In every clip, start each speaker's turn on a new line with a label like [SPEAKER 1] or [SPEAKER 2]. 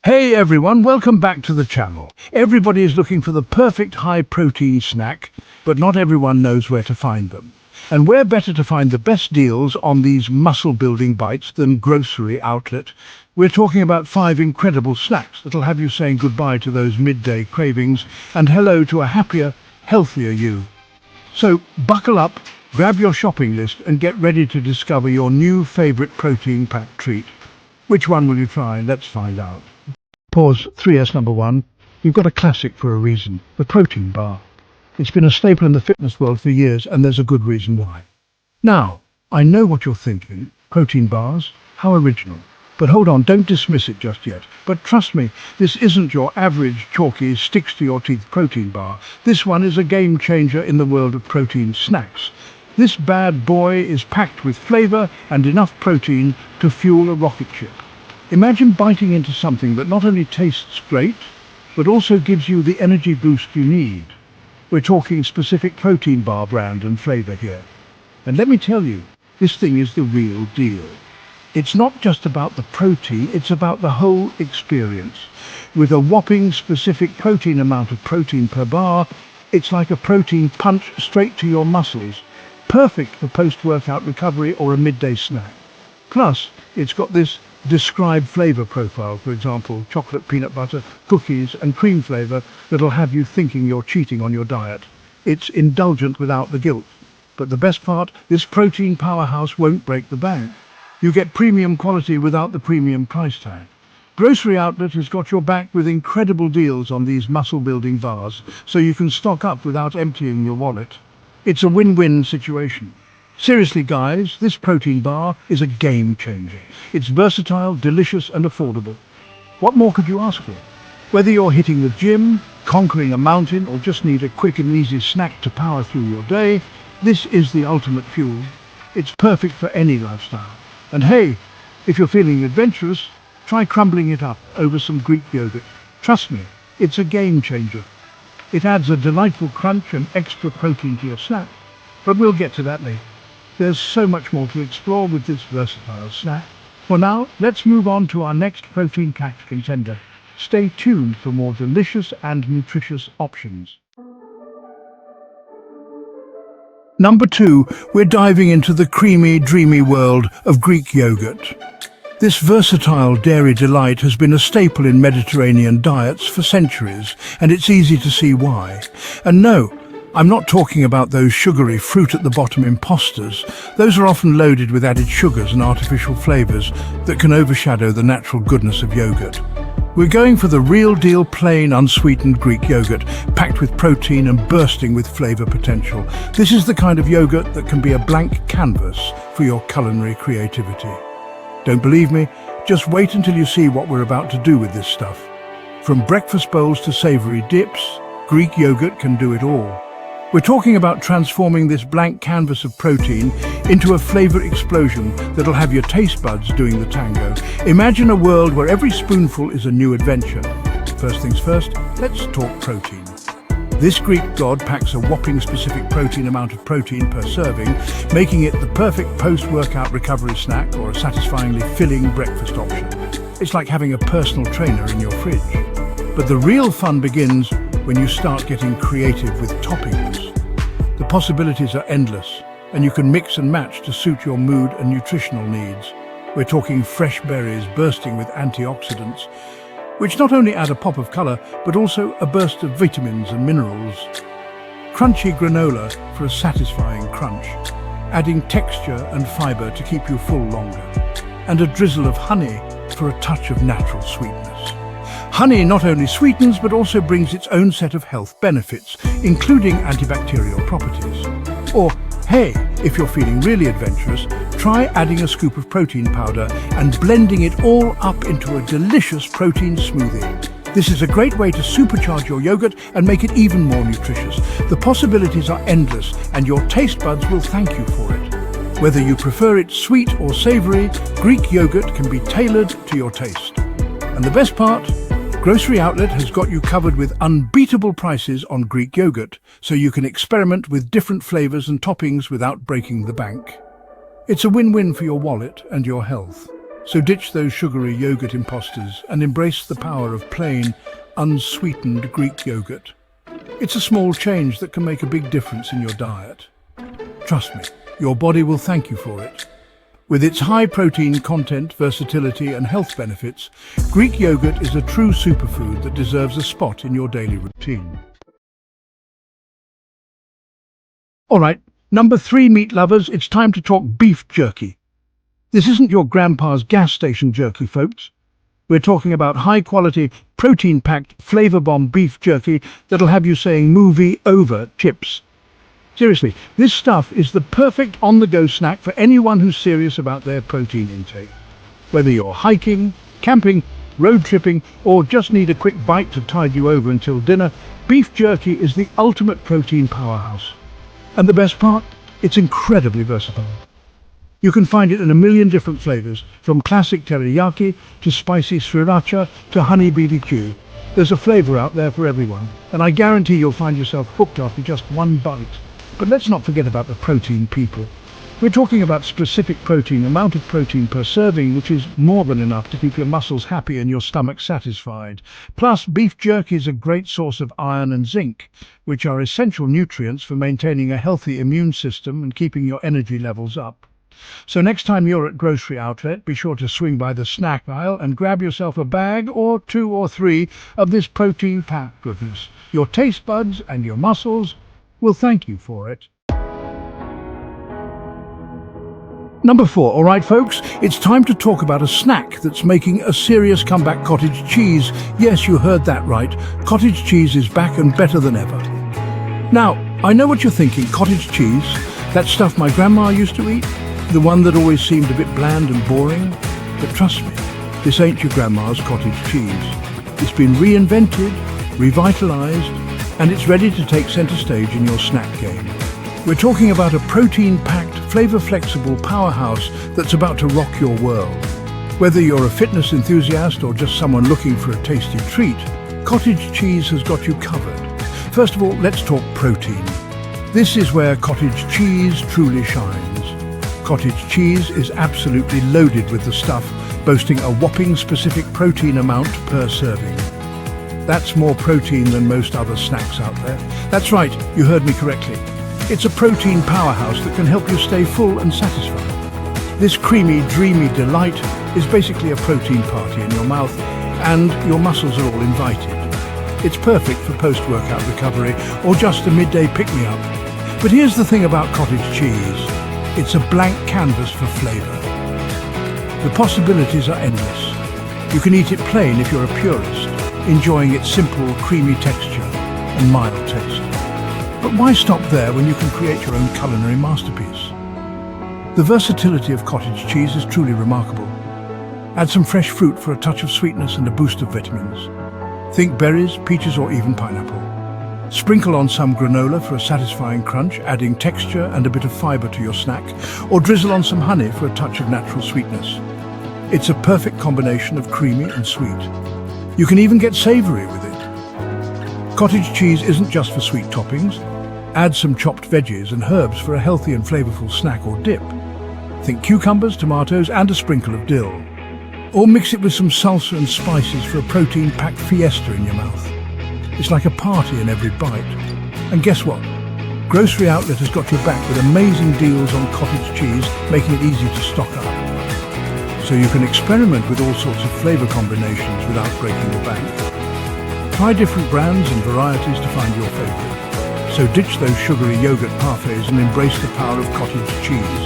[SPEAKER 1] Hey everyone, welcome back to the channel. Everybody is looking for the perfect high-protein snack, but not everyone knows where to find them. And where better to find the best deals on these muscle-building bites than grocery outlet? We're talking about 5 incredible snacks that'll have you saying goodbye to those midday cravings and hello to a happier, healthier you. So buckle up, grab your shopping list and get ready to discover your new favorite protein-packed treat. Which one will you try? Let's find out. Pause 3S number 1. You've got a classic for a reason, the protein bar. It's been a staple in the fitness world for years and there's a good reason why. Now, I know what you're thinking. Protein bars? How original. But hold on, don't dismiss it just yet. But trust me, this isn't your average chalky sticks-to-your-teeth protein bar. This one is a game changer in the world of protein snacks. This bad boy is packed with flavor and enough protein to fuel a rocket ship. Imagine biting into something that not only tastes great, but also gives you the energy boost you need. We're talking specific protein bar brand and flavor here. And let me tell you, this thing is the real deal. It's not just about the protein, it's about the whole experience. With a whopping specific protein amount of protein per bar, it's like a protein punch straight to your muscles. Perfect for post-workout recovery or a midday snack. Plus, it's got this described flavor profile, for example, chocolate, peanut butter, cookies and cream flavor that'll have you thinking you're cheating on your diet. It's indulgent without the guilt. But the best part, this protein powerhouse won't break the bank. You get premium quality without the premium price tag. Grocery Outlet has got your back with incredible deals on these muscle-building bars, so you can stock up without emptying your wallet. It's a win-win situation. Seriously guys, this protein bar is a game changer. It's versatile, delicious and affordable. What more could you ask for? Whether you're hitting the gym, conquering a mountain or just need a quick and easy snack to power through your day, this is the ultimate fuel. It's perfect for any lifestyle. And hey, if you're feeling adventurous, try crumbling it up over some Greek yogurt. Trust me, it's a game changer. It adds a delightful crunch and extra protein to your snack. But we'll get to that later. There's so much more to explore with this versatile snack. For now, let's move on to our next protein-packed contender. Stay tuned for more delicious and nutritious options. Number 2, we're diving into the creamy, dreamy world of Greek yogurt. This versatile dairy delight has been a staple in Mediterranean diets for centuries, and it's easy to see why. And no, I'm not talking about those sugary fruit-at-the-bottom imposters. Those are often loaded with added sugars and artificial flavors that can overshadow the natural goodness of yogurt. We're going for the real-deal plain, unsweetened Greek yogurt, packed with protein and bursting with flavor potential. This is the kind of yogurt that can be a blank canvas for your culinary creativity. Don't believe me? Just wait until you see what we're about to do with this stuff. From breakfast bowls to savory dips, Greek yogurt can do it all. We're talking about transforming this blank canvas of protein into a flavor explosion that'll have your taste buds doing the tango. Imagine a world where every spoonful is a new adventure. First things first, let's talk protein. This Greek god packs a whopping specific protein amount of protein per serving, making it the perfect post-workout recovery snack or a satisfyingly filling breakfast option. It's like having a personal trainer in your fridge. But the real fun begins when you start getting creative with toppings. The possibilities are endless, and you can mix and match to suit your mood and nutritional needs. We're talking fresh berries bursting with antioxidants, which not only add a pop of color, but also a burst of vitamins and minerals. Crunchy granola for a satisfying crunch, adding texture and fiber to keep you full longer. And a drizzle of honey for a touch of natural sweetness. Honey not only sweetens, but also brings its own set of health benefits, including antibacterial properties. Or, hey, if you're feeling really adventurous, try adding a scoop of protein powder and blending it all up into a delicious protein smoothie. This is a great way to supercharge your yogurt and make it even more nutritious. The possibilities are endless, and your taste buds will thank you for it. Whether you prefer it sweet or savory, Greek yogurt can be tailored to your taste. And the best part? Grocery Outlet has got you covered with unbeatable prices on Greek yogurt, so you can experiment with different flavors and toppings without breaking the bank. It's a win-win for your wallet and your health. So ditch those sugary yogurt imposters and embrace the power of plain, unsweetened Greek yogurt. It's a small change that can make a big difference in your diet. Trust me, your body will thank you for it. With its high protein content, versatility and health benefits, Greek yogurt is a true superfood that deserves a spot in your daily routine. All right, number 3, meat lovers, it's time to talk beef jerky. This isn't your grandpa's gas station jerky, folks. We're talking about high-quality, protein-packed, flavor-bomb beef jerky that'll have you saying movie over chips. Seriously, this stuff is the perfect on-the-go snack for anyone who's serious about their protein intake. Whether you're hiking, camping, road tripping, or just need a quick bite to tide you over until dinner, beef jerky is the ultimate protein powerhouse. And the best part? It's incredibly versatile. You can find it in a million different flavors, from classic teriyaki to spicy sriracha to honey BBQ. There's a flavor out there for everyone, and I guarantee you'll find yourself hooked after just one bite. But let's not forget about the protein, people. We're talking about specific protein, amount of protein per serving, which is more than enough to keep your muscles happy and your stomach satisfied. Plus, beef jerky is a great source of iron and zinc, which are essential nutrients for maintaining a healthy immune system and keeping your energy levels up. So next time you're at grocery outlet, be sure to swing by the snack aisle and grab yourself a bag or 2 or 3 of this protein-packed goodness. Your taste buds and your muscles will thank you for it. Number 4, all right folks, it's time to talk about a snack that's making a serious comeback: cottage cheese. Yes, you heard that right. Cottage cheese is back and better than ever. Now, I know what you're thinking, cottage cheese, that stuff my grandma used to eat? The one that always seemed a bit bland and boring? But trust me, this ain't your grandma's cottage cheese. It's been reinvented, revitalized, and it's ready to take center stage in your snack game. We're talking about a protein-packed, flavor-flexible powerhouse that's about to rock your world. Whether you're a fitness enthusiast or just someone looking for a tasty treat, cottage cheese has got you covered. First of all, let's talk protein. This is where cottage cheese truly shines. Cottage cheese is absolutely loaded with the stuff, boasting a whopping specific protein amount per serving. That's more protein than most other snacks out there. That's right, you heard me correctly. It's a protein powerhouse that can help you stay full and satisfied. This creamy, dreamy delight is basically a protein party in your mouth, and your muscles are all invited. It's perfect for post-workout recovery or just a midday pick-me-up. But here's the thing about cottage cheese. It's a blank canvas for flavor. The possibilities are endless. You can eat it plain if you're a purist, enjoying its simple, creamy texture and mild taste. But why stop there when you can create your own culinary masterpiece? The versatility of cottage cheese is truly remarkable. Add some fresh fruit for a touch of sweetness and a boost of vitamins. Think berries, peaches or even pineapple. Sprinkle on some granola for a satisfying crunch, adding texture and a bit of fiber to your snack, or drizzle on some honey for a touch of natural sweetness. It's a perfect combination of creamy and sweet. You can even get savory with it. Cottage cheese isn't just for sweet toppings. Add some chopped veggies and herbs for a healthy and flavorful snack or dip. Think cucumbers, tomatoes and a sprinkle of dill. Or mix it with some salsa and spices for a protein-packed fiesta in your mouth. It's like a party in every bite. And guess what? Grocery Outlet has got your back with amazing deals on cottage cheese, making it easy to stock up. So you can experiment with all sorts of flavor combinations without breaking the bank. Try different brands and varieties to find your favorite. So ditch those sugary yogurt parfaits and embrace the power of cottage cheese.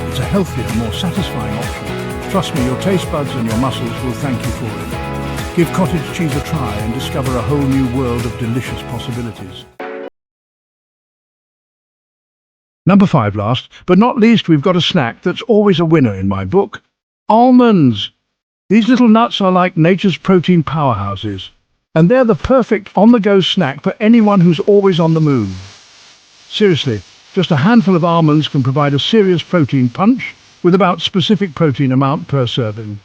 [SPEAKER 1] It's a healthier, more satisfying option. Trust me, your taste buds and your muscles will thank you for it. Give cottage cheese a try and discover a whole new world of delicious possibilities. Number 5 last, but not least, we've got a snack that's always a winner in my book. Almonds. These little nuts are like nature's protein powerhouses, and they're the perfect on-the-go snack for anyone who's always on the move. Seriously, just a handful of almonds can provide a serious protein punch with about specific protein amount per serving.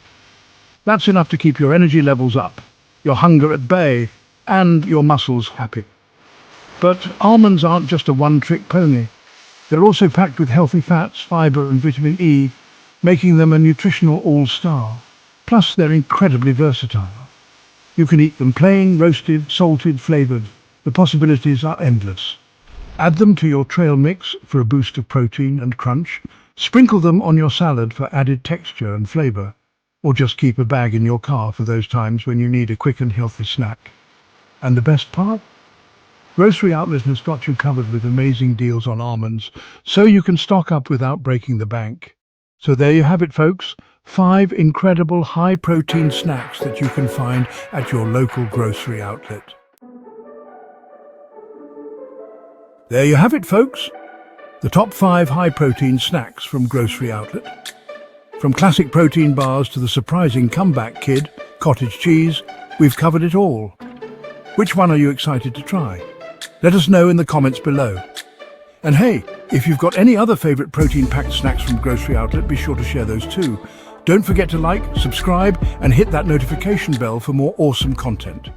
[SPEAKER 1] That's enough to keep your energy levels up, your hunger at bay, and your muscles happy. But almonds aren't just a one-trick pony. They're also packed with healthy fats, fiber and vitamin E, making them a nutritional all-star. Plus, they're incredibly versatile. You can eat them plain, roasted, salted, flavored. The possibilities are endless. Add them to your trail mix for a boost of protein and crunch. Sprinkle them on your salad for added texture and flavor. Or just keep a bag in your car for those times when you need a quick and healthy snack. And the best part? Grocery Outlet has got you covered with amazing deals on almonds, so you can stock up without breaking the bank. So there you have it, folks. 5 incredible high-protein snacks that you can find at your local grocery outlet. There you have it, folks. The top 5 high-protein snacks from Grocery Outlet. From classic protein bars to the surprising comeback kid, cottage cheese, we've covered it all. Which one are you excited to try? Let us know in the comments below. And hey, if you've got any other favorite protein-packed snacks from Grocery Outlet, be sure to share those too. Don't forget to like, subscribe, and hit that notification bell for more awesome content.